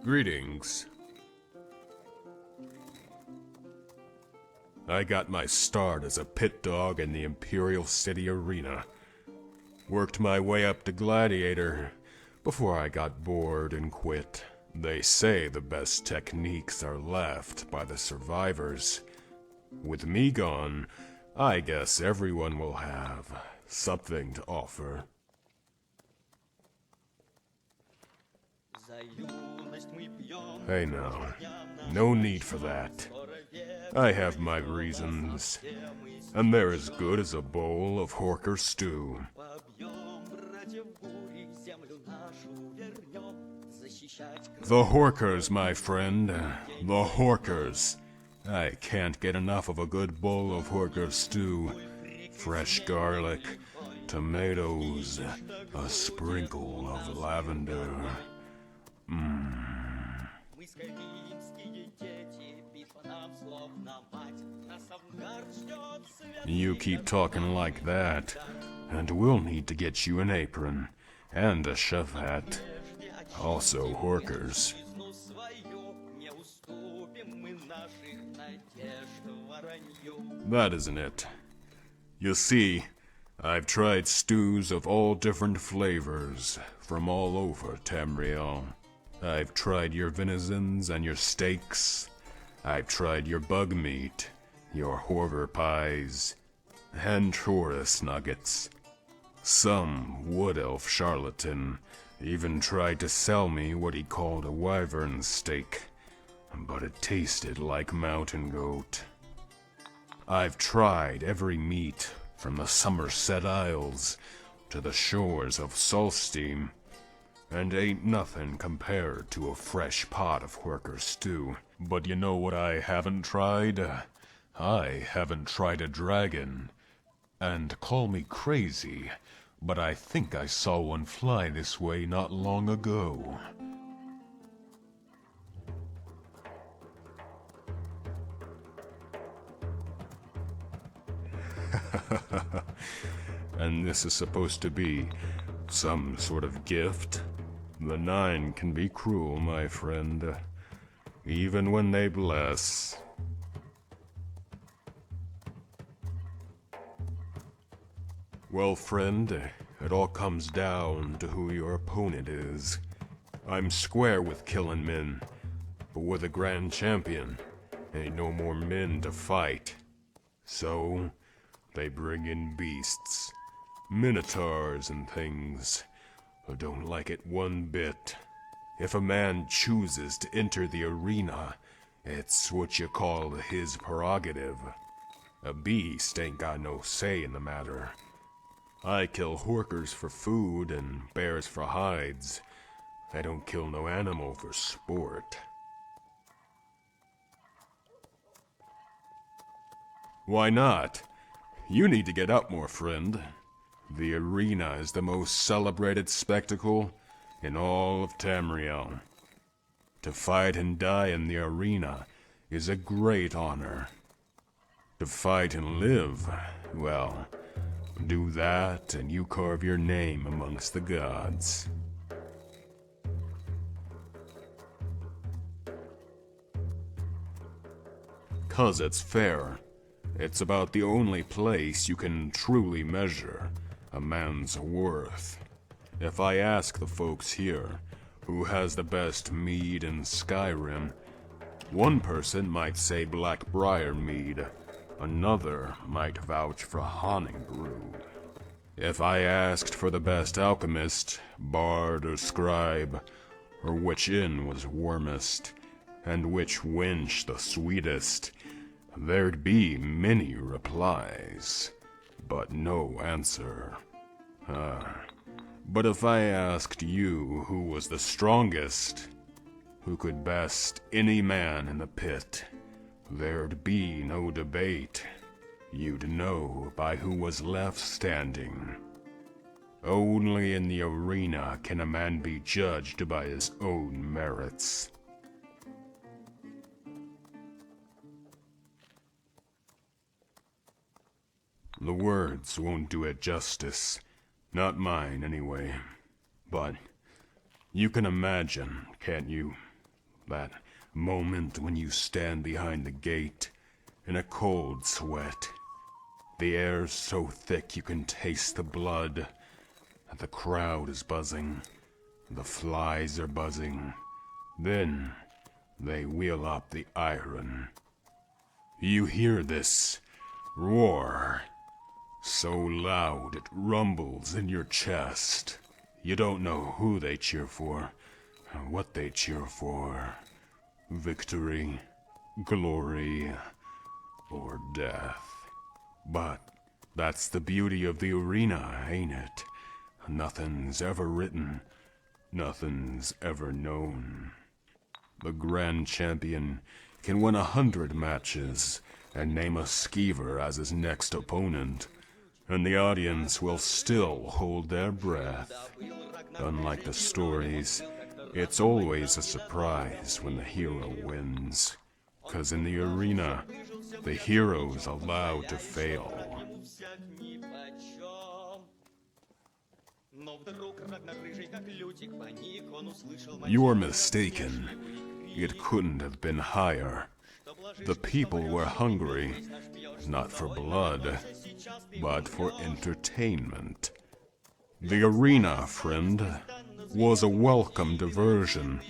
Greetings. I got my start as a pit dog in the Imperial City Arena. Worked my way up to Gladiator before I got bored and quit. They say the best techniques are left by the survivors. With me gone, I guess everyone will have something to offer. Hey now, no need for that. I have my reasons, and they're as good as a bowl of Horker stew. The Horkers, my friend, the Horkers. I can't get enough of a good bowl of Horker stew. Fresh garlic, tomatoes, a sprinkle of lavender. You keep talking like that, and we'll need to get you an apron and a chef hat. Also Horkers. That isn't it. You see, I've tried stews of all different flavors from all over Tamriel. I've tried your venizons and your steaks. I've tried your bug meat, your horror pies, and Taurus nuggets. Some wood elf charlatan even tried to sell me what he called a wyvern steak, but it tasted like mountain goat. I've tried every meat from the Somerset Isles to the shores of Solstein, and ain't nothing compared to a fresh pot of Horker stew. But you know what I haven't tried? I haven't tried a dragon. And call me crazy, but I think I saw one fly this way not long ago. And this is supposed to be some sort of gift? The Nine can be cruel, my friend, even when they bless. Well, friend, it all comes down to who your opponent is. I'm square with killing men, but with a grand champion, ain't no more men to fight. So, they bring in beasts, minotaurs and things. I don't like it one bit. If a man chooses to enter the arena, it's what you call his prerogative. A beast ain't got no say in the matter. I kill Horkers for food and bears for hides. I don't kill no animal for sport. Why not? You need to get out more, friend. The arena is the most celebrated spectacle in all of Tamriel. To fight and die in the arena is a great honor. To fight and live, well, do that and you carve your name amongst the gods. 'Cause it's fair. It's about the only place you can truly measure a man's worth. If I ask the folks here who has the best mead in Skyrim, one person might say Blackbriar mead, another might vouch for Honning Brew. If I asked for the best alchemist, bard, or scribe, or which inn was warmest, and which wench the sweetest, there'd be many replies, but no answer. But if I asked you who was the strongest, who could best any man in the pit, there'd be no debate. You'd know by who was left standing. Only in the arena can a man be judged by his own merits. The words won't do it justice. Not mine, anyway. But you can imagine, can't you? That moment when you stand behind the gate in a cold sweat. The air's so thick you can taste the blood. And the crowd is buzzing. The flies are buzzing. Then they wheel up the iron. You hear this roar. So loud it rumbles in your chest. You don't know who they cheer for, or what they cheer for. Victory, glory, or death. But that's the beauty of the arena, ain't it? Nothing's ever written, nothing's ever known. The grand champion can win 100 matches and name a skeever as his next opponent, and the audience will still hold their breath. Unlike the stories, it's always a surprise when the hero wins, 'cause in the arena, the hero's allowed to fail. You're mistaken. It couldn't have been higher. The people were hungry, not for blood, but for entertainment. The arena, friend, was a welcome diversion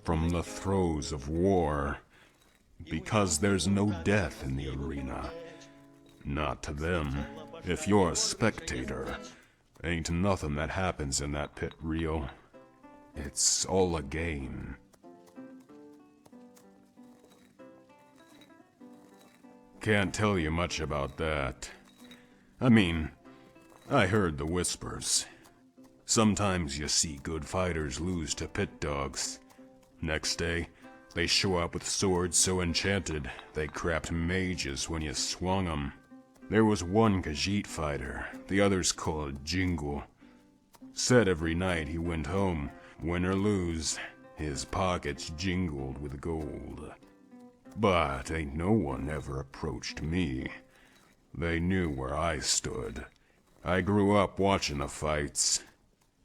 from the throes of war, because there's no death in the arena. Not to them. If you're a spectator, ain't nothing that happens in that pit real. It's all a game. Can't tell you much about that. I mean, I heard the whispers. Sometimes you see good fighters lose to pit dogs. Next day, they show up with swords so enchanted they crapped mages when you swung 'em. There was one Khajiit fighter, the others called Jingle. Said every night he went home, win or lose, his pockets jingled with gold. But ain't no one ever approached me. They knew where I stood. I grew up watching the fights.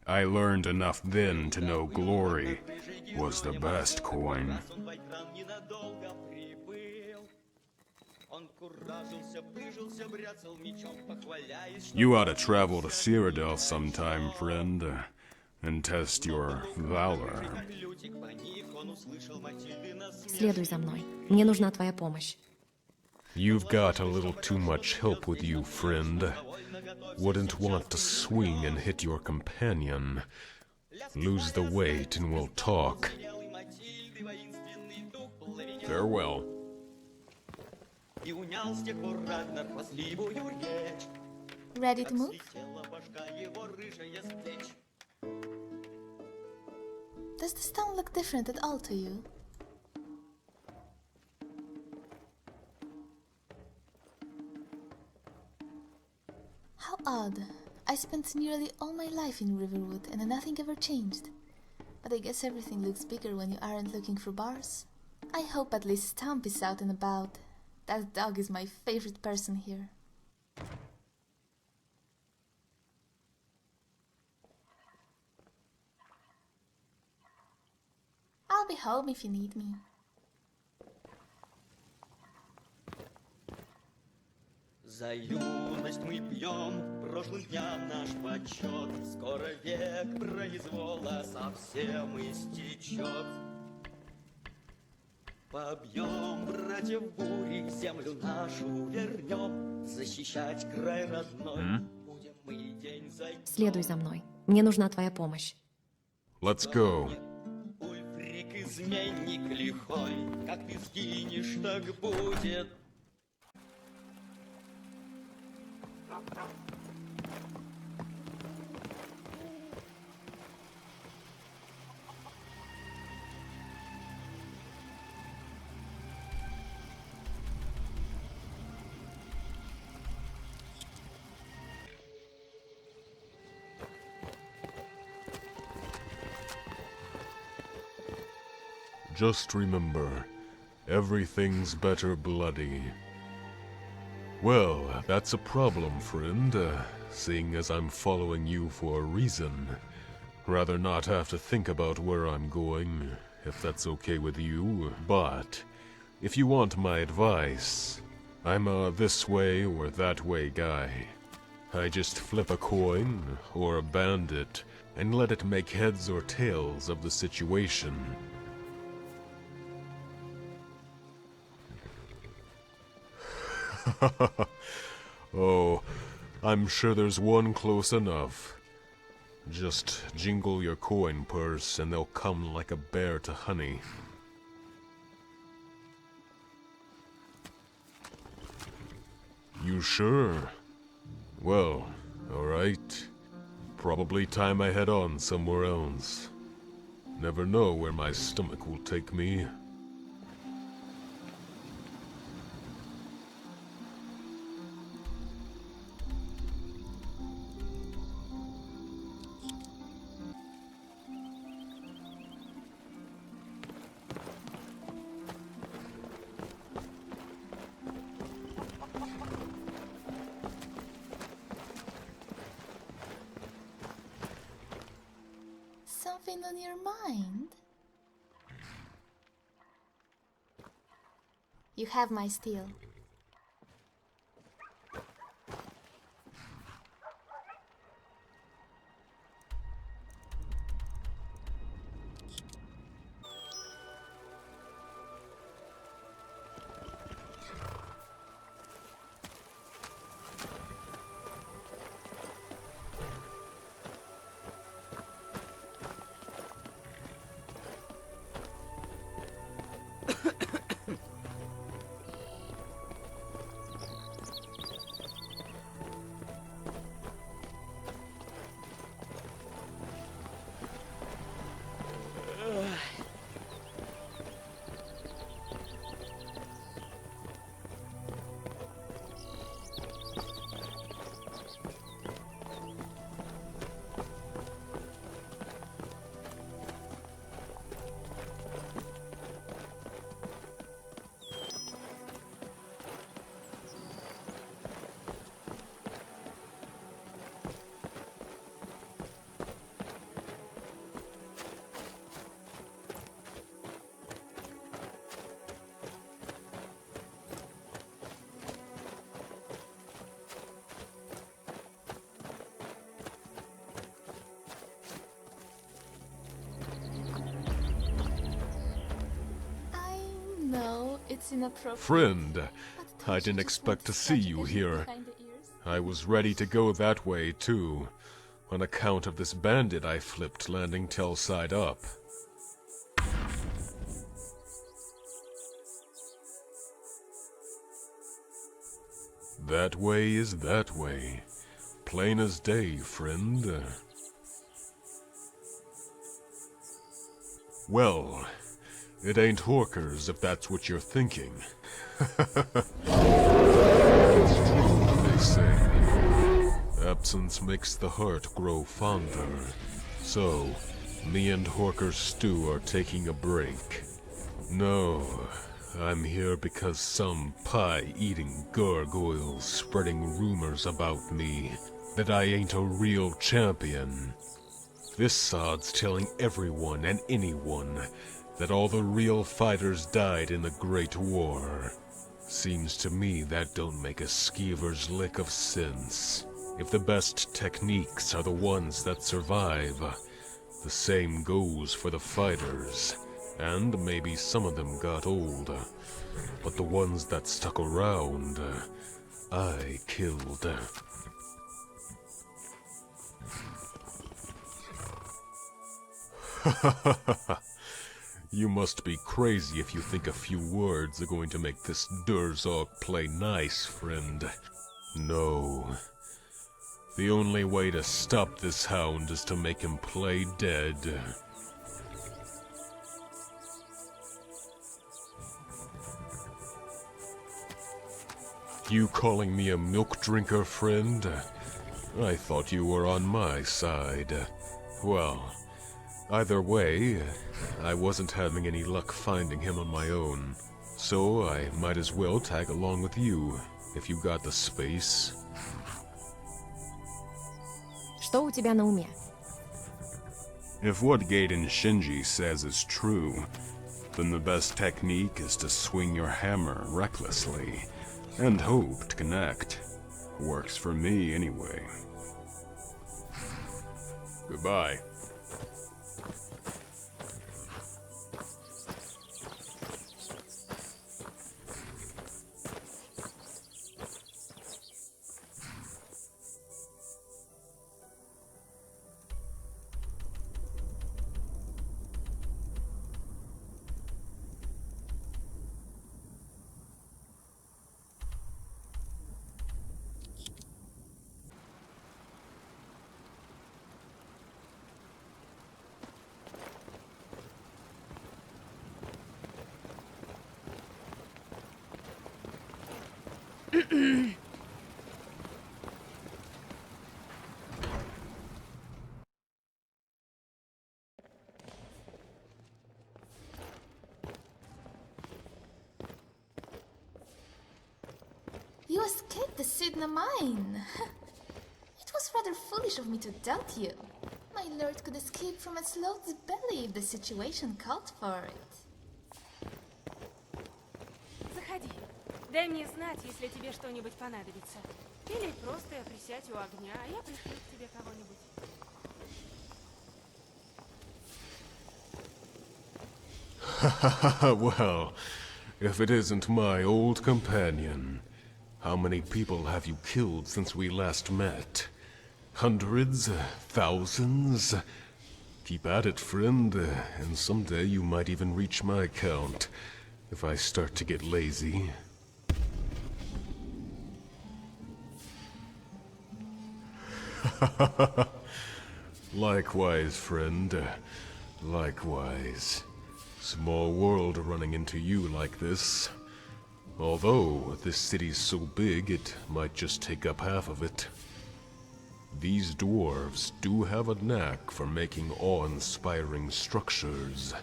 I learned enough then to know glory was the best coin. You ought to travel to Cyrodiil sometime, friend, and test your valor. Следуй за мной. Мне нужна твоя помощь. You've got a little too much help with you, friend. Wouldn't want to swing and hit your companion. Lose the weight and we'll talk. Farewell. Ready to move? Does this town look different at all to you? How odd. I spent nearly all my life in Riverwood and nothing ever changed. But I guess everything looks bigger when you aren't looking for bars. I hope at least Stomp is out and about. That dog is my favorite person here. I'll be home if you need me. За юность мы пьем, прошлым дням наш почет. Скоро век произвола совсем истечет. Побьем братьев бури, землю нашу вернем. Защищать край родной, будем мы день за днем. Следуй за мной. Мне нужна твоя помощь. Let's go. Ульфрик изменник лихой, как ты сгинешь, так будет. Just remember, everything's better bloody. Well, that's a problem, friend, seeing as I'm following you for a reason. Rather not have to think about where I'm going if that's okay with you. But if you want my advice, I'm a this way or that way guy. I just flip a coin or a bandit and let it make heads or tails of the situation. Oh, I'm sure there's one close enough. Just jingle your coin purse and they'll come like a bear to honey. You sure? Well, alright. Probably time I head on somewhere else. Never know where my stomach will take me. Something on your mind? You have my steel. No, it's inappropriate. Friend, I didn't expect to see you here. I was ready to go that way too, on account of this bandit I flipped landing tail side up. That way is that way. Plain as day, friend. Well, it ain't Horkers if that's what you're thinking. It's true, they say. Absence makes the heart grow fonder. So, me and Horker Stew are taking a break. No, I'm here because some pie-eating gargoyle's spreading rumors about me that I ain't a real champion. This sod's telling everyone and anyone that all the real fighters died in the Great War. Seems to me that don't make a skeever's lick of sense. If the best techniques are the ones that survive, the same goes for the fighters. And maybe some of them got old, but the ones that stuck around, I killed. You must be crazy if you think a few words are going to make this Durzog play nice, friend. No. The only way to stop this hound is to make him play dead. You calling me a milk drinker, friend? I thought you were on my side. Well, either way, I wasn't having any luck finding him on my own. So I might as well tag along with you, if you got the space. Что у тебя на уме? If what Gaiden Shinji says is true, then the best technique is to swing your hammer recklessly and hope to connect. Works for me anyway. Goodbye. You escaped the Sidna mine. It was rather foolish of me to doubt you. My lord could escape from a sloth's belly if the situation called for it. Заходи. Дай мне знать, если тебе что-нибудь понадобится. Или просто присядь у огня, а я пришлю к тебе кого-нибудь. Well, if it isn't my old companion. How many people have you killed since we last met? Hundreds? Thousands? Keep at it, friend, and someday you might even reach my count, if I start to get lazy. Likewise, friend. Likewise. Small world running into you like this. Although this city's so big, it might just take up half of it. These dwarves do have a knack for making awe-inspiring structures.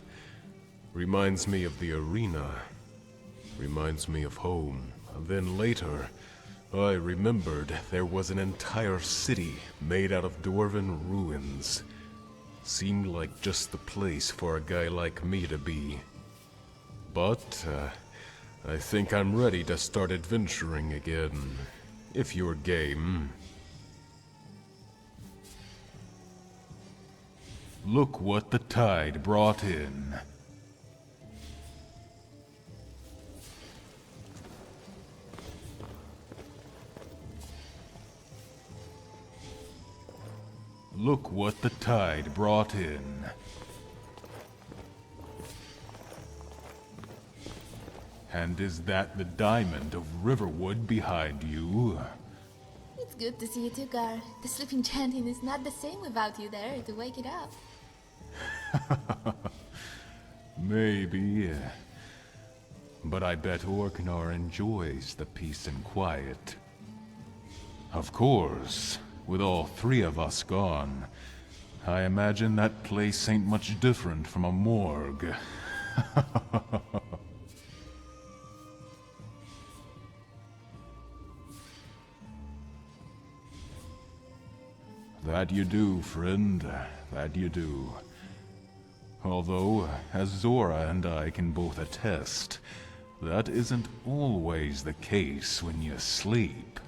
Reminds me of the arena. Reminds me of home. Then later, I remembered there was an entire city made out of dwarven ruins. Seemed like just the place for a guy like me to be. But, I think I'm ready to start adventuring again, if you're game. Look what the tide brought in. Look what the tide brought in. And is that the diamond of Riverwood behind you? It's good to see you too, Gorr. The sleeping chanting is not the same without you there to wake it up. Maybe. But I bet Orknar enjoys the peace and quiet. Of course, with all three of us gone, I imagine that place ain't much different from a morgue. That you do, friend. That you do. Although, as Zora and I can both attest, that isn't always the case when you sleep.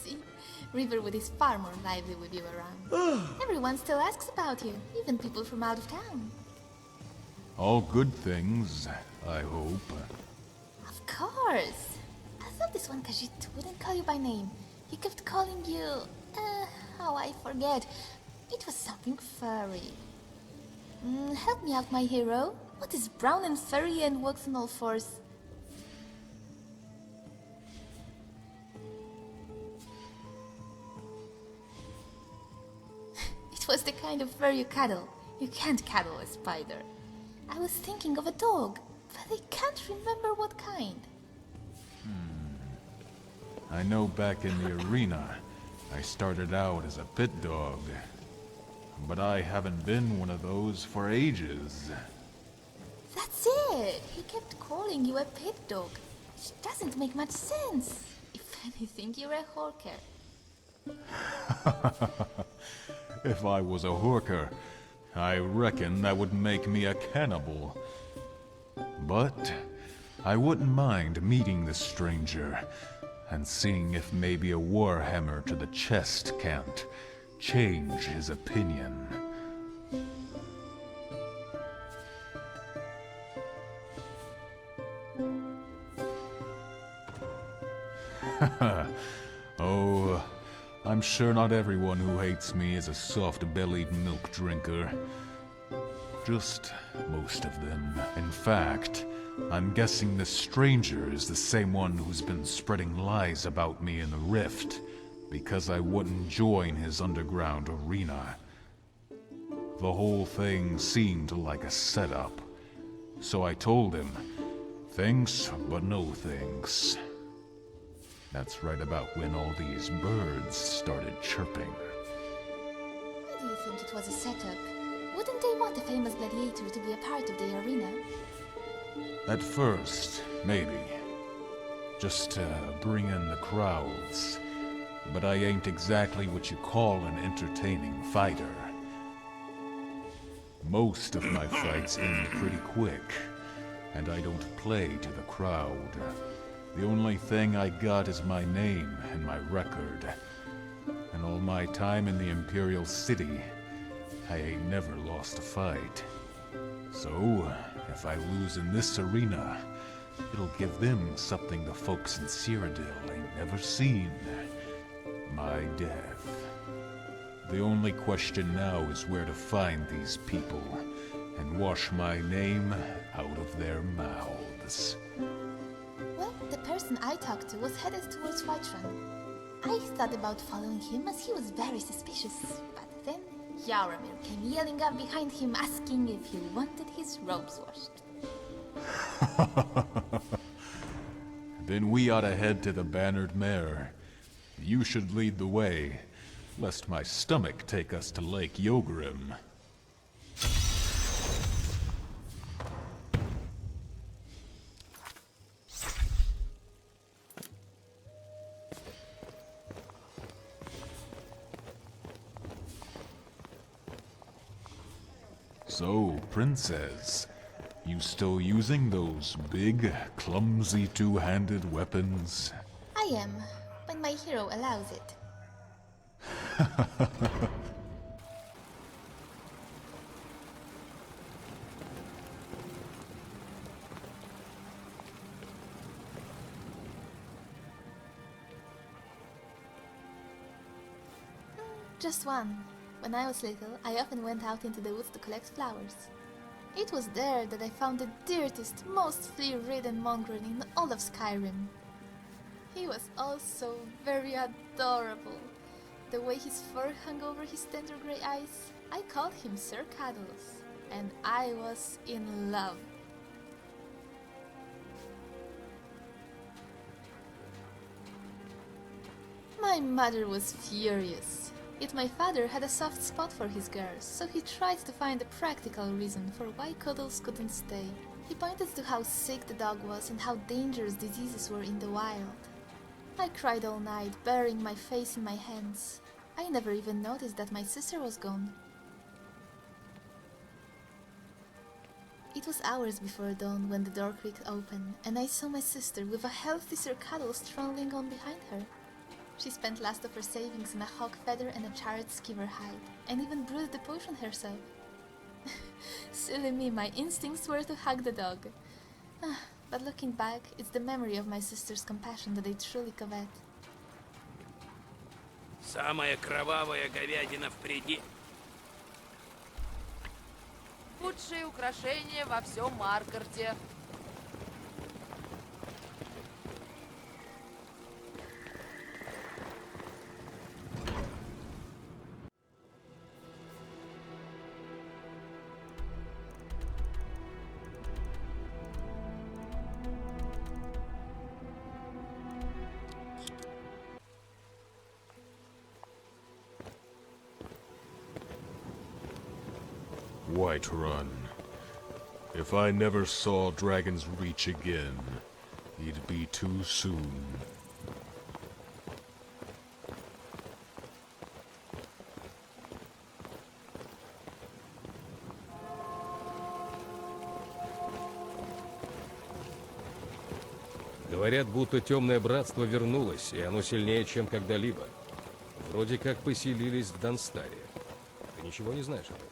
See, Riverwood is far more lively with you around. Everyone still asks about you, even people from out of town. All good things, I hope. Of course. I thought this one Khajiit wouldn't call you by name. He kept calling you... how I forget. It was something furry. Help me out, my hero. What is brown and furry and walks on all fours? It was the kind of fur you cuddle. You can't cuddle a spider. I was thinking of a dog, but I can't remember what kind. I know back in the arena, I started out as a pit dog. But I haven't been one of those for ages. That's it! He kept calling you a pit dog. Which doesn't make much sense. If anything, you're a hawker. If I was a Horker, I reckon that would make me a cannibal. But I wouldn't mind meeting this stranger and seeing if maybe a warhammer to the chest can't change his opinion. Oh, I'm sure not everyone who hates me is a soft-bellied milk drinker. Just most of them. In fact, I'm guessing this stranger is the same one who's been spreading lies about me in the Rift, because I wouldn't join his underground arena. The whole thing seemed like a setup. So I told him, thanks, but no thanks. That's right about when all these birds started chirping. Why do you think it was a setup? Wouldn't they want a famous gladiator to be a part of the arena? At first, maybe. Just to bring in the crowds. But I ain't exactly what you call an entertaining fighter. Most of my fights end pretty quick, and I don't play to the crowd. The only thing I got is my name and my record. And all my time in the Imperial City, I ain't never lost a fight. So, if I lose in this arena, it'll give them something the folks in Cyrodiil ain't never seen. My death. The only question now is where to find these people and wash my name out of their mouths. Well, the person I talked to was headed towards Whiterun. I thought about following him as he was very suspicious, but then Yaramir came yelling up behind him asking if he wanted his robes washed. Then we ought to head to the Bannered Mare. You should lead the way, lest my stomach take us to Lake Yogrim. So, Princess, you still using those big, clumsy two-handed weapons? I am, when my hero allows it. Just one. When I was little, I often went out into the woods to collect flowers. It was there that I found the dirtiest, most flea-ridden mongrel in all of Skyrim. He was also very adorable. The way his fur hung over his tender grey eyes, I called him Sir Cuddles, and I was in love. My mother was furious. Yet my father had a soft spot for his girls, so he tried to find a practical reason for why Cuddles couldn't stay. He pointed to how sick the dog was and how dangerous diseases were in the wild. I cried all night, burying my face in my hands. I never even noticed that my sister was gone. It was hours before dawn when the door creaked open, and I saw my sister with a healthy Sir Cuddles trundling on behind her. She spent last of her savings in a hawk feather and a charred skeever hide, and even brewed the potion herself. Silly me, my instincts were to hug the dog. But looking back, it's the memory of my sister's compassion that I truly covet. Самая кровавая говядина впереди. Лучшие украшения во всем Маркарте. Whiterun. If I never saw Dragon's Reach again, it'd be too soon. Говорят, будто Темное Братство вернулось, и оно сильнее, чем когда-либо. Вроде как поселились в Данстаре. Ты ничего не знаешь об этом?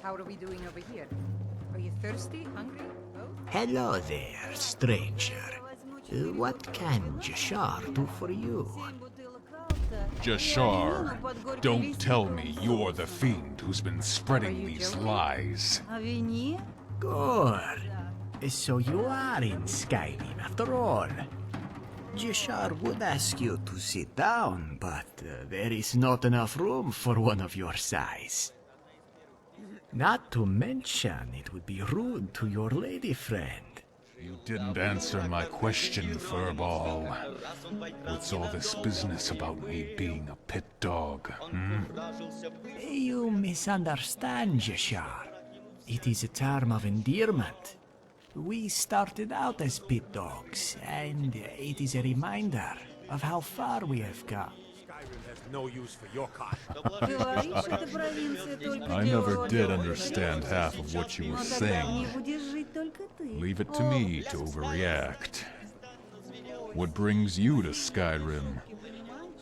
How are we doing over here? Are you thirsty, hungry, both? Hello there, stranger. What can Jashar do for you? Jashar, don't tell me you're the fiend who's been spreading these lies. Gorr. So you are in Skyrim after all. Jashar would ask you to sit down, but there is not enough room for one of your size. Not to mention, it would be rude to your lady friend. You didn't answer my question, Furball. What's all this business about me being a pit dog, hmm? You misunderstand, Jashar. It is a term of endearment. We started out as pit dogs, and it is a reminder of how far we have come. Skyrim has no use for your kind. I never did understand half of what you were saying. Leave it to me to overreact. What brings you to Skyrim?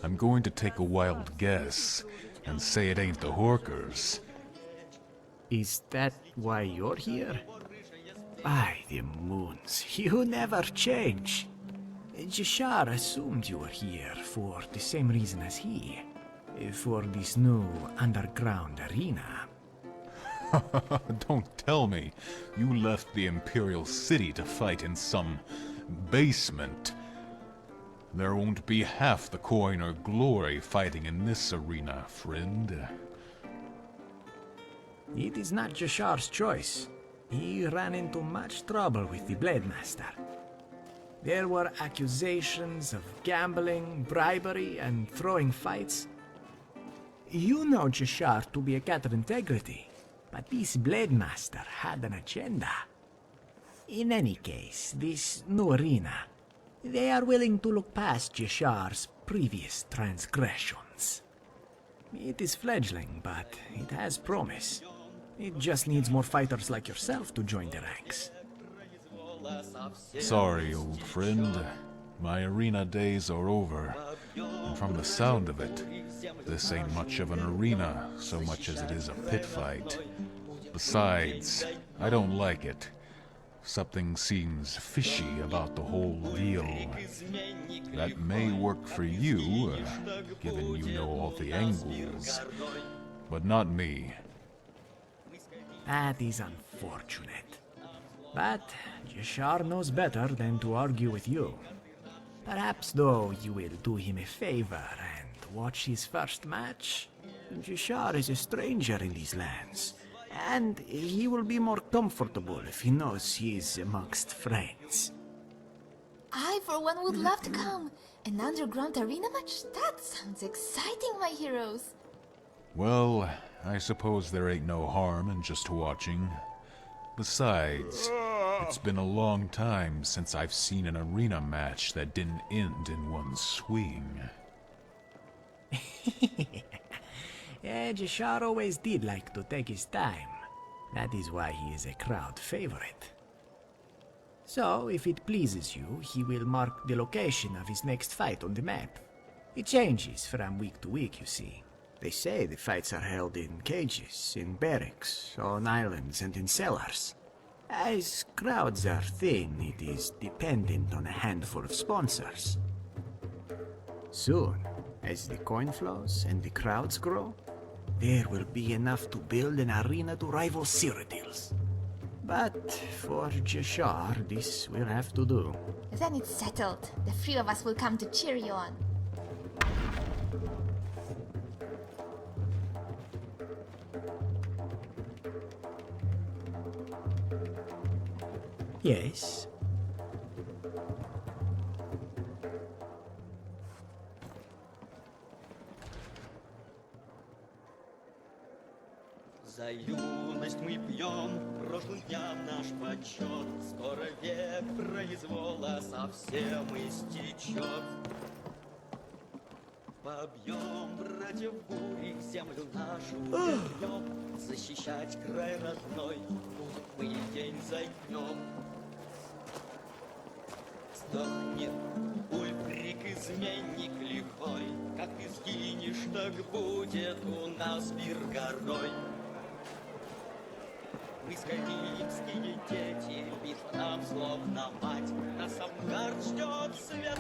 I'm going to take a wild guess and say it ain't the Horkers. Is that why you're here? By the moons, you never change. Jashar assumed you were here for the same reason as he. For this new underground arena. Don't tell me you left the Imperial City to fight in some basement. There won't be half the coin or glory fighting in this arena, friend. It is not Jashar's choice. He ran into much trouble with the Blade Master. There were accusations of gambling, bribery, and throwing fights. You know Jashar to be a cat of integrity, but this Blade Master had an agenda. In any case, this new arena, they are willing to look past Jashar's previous transgressions. It is fledgling, but it has promise. It just needs more fighters like yourself to join the ranks. Sorry, old friend. My arena days are over. And from the sound of it, this ain't much of an arena so much as it is a pit fight. Besides, I don't like it. Something seems fishy about the whole deal. That may work for you, given you know all the angles, but not me. That is unfortunate. But Jashar knows better than to argue with you. Perhaps, though, you will do him a favor and watch his first match. Jashar is a stranger in these lands, and he will be more comfortable if he knows he is amongst friends. I, for one, would love to come. An underground arena match? That sounds exciting, my heroes. Well, I suppose there ain't no harm in just watching. Besides, it's been a long time since I've seen an arena match that didn't end in one swing. Yeah, Jashar always did like to take his time. That is why he is a crowd favorite. So, if it pleases you, he will mark the location of his next fight on the map. It changes from week to week, you see. They say the fights are held in cages, in barracks, on islands, and in cellars. As crowds are thin, it is dependent on a handful of sponsors. Soon, as the coin flows and the crowds grow, there will be enough to build an arena to rival Cyrodiil's. But for Jashar, this will have to do. Then it's settled. The three of us will come to cheer you on. Yes? За юность мы пьем, прошлым дням наш почет. Скоро век произвола совсем истечет. Побьем, братьев бури, землю нашу вернем. Защищать край родной будем мы день за днем. Сдохнет Ульфрик, изменник лихой. Как ты сгинешь, так будет у нас мир горой. Мы скайримские дети, битва нам словно мать. Нас Авангард ждет свет.